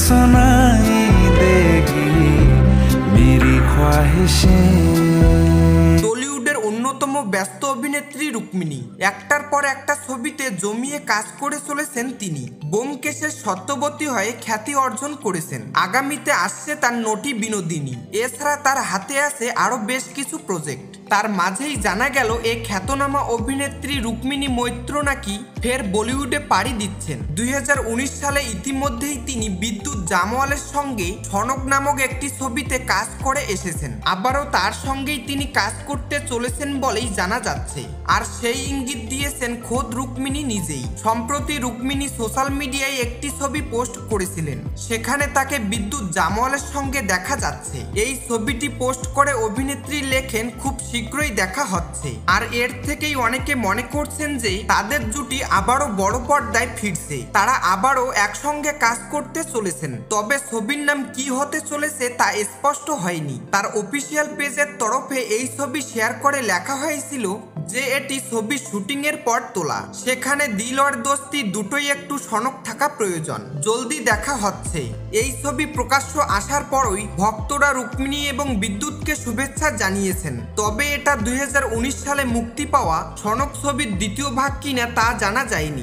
सुनाई देगी मेरी ख्वाहिशें। টলিউডের অন্যতম ব্যস্ত অভিনেত্রী রুক্মিণী একটার পর একটা ছবিতে জমিয়ে কাজ করে চলেছেন তিনি। ব্যোমকেশের সত্যবতী হয়ে খ্যাতি অর্জন করেছেন। আগামীতে আসছে তার নটি বিনোদিনী। এছাড়া তার হাতে আছে আরো বেশ কিছু প্রজেক্ট। তার মাঝেই জানা গেল এই খ্যাতনামা অভিনেত্রী রুক্মিণী মৈত্র নাকি ফের বলিউডে পাড়ি দিচ্ছেন। 2019 সালে ইতিমধ্যেই তিনি বিদ্যুৎ জামওয়ালের সঙ্গে ছনক নামক একটি ছবিতে কাজ করে এসেছেন। আবারও তার সঙ্গেই তিনি কাজ করতে চলেছেন বলেই জানা যাচ্ছে। আর সেই ইঙ্গিত দিয়েছেন খোদ রুক্মিণী নিজেই। সম্প্রতি রুক্মিণী সোশ্যাল মিডিয়ায় একটি ছবি পোস্ট করেছিলেন, সেখানে তাকে বিদ্যুৎ জামওয়ালের সঙ্গে দেখা যাচ্ছে। এই ছবিটি পোস্ট করে অভিনেত্রী লেখেন, খুব শীঘ্রই দেখা হচ্ছে। আর এর থেকেই অনেকে মনে করছেন যে তাদের জুটি আবারও বড় পর্দায় ফিরছে, তারা আবারও একসঙ্গে কাজ করতে চলেছেন। তবে ছবির নাম কি হতে চলেছে তা স্পষ্ট হয়নি। তার অফিসিয়াল পেজের তরফে এই ছবি শেয়ার করে লেখা হয়েছিল যে এটি ছবির শুটিং এর পর তোলা, সেখানে দিল আর দোস্তি দুটোই একটু সনক থাকা প্রয়োজন। জলদি দেখা হচ্ছে। এই ছবি প্রকাশ্য আসার পরই ভক্তরা রুক্মিণী এবং বিদ্যুৎকে শুভেচ্ছা জানিয়েছেন। তবে এটা 2019 সালে মুক্তি পাওয়া সনক ছবির দ্বিতীয় ভাগ কিনা তা জানা যায়নি।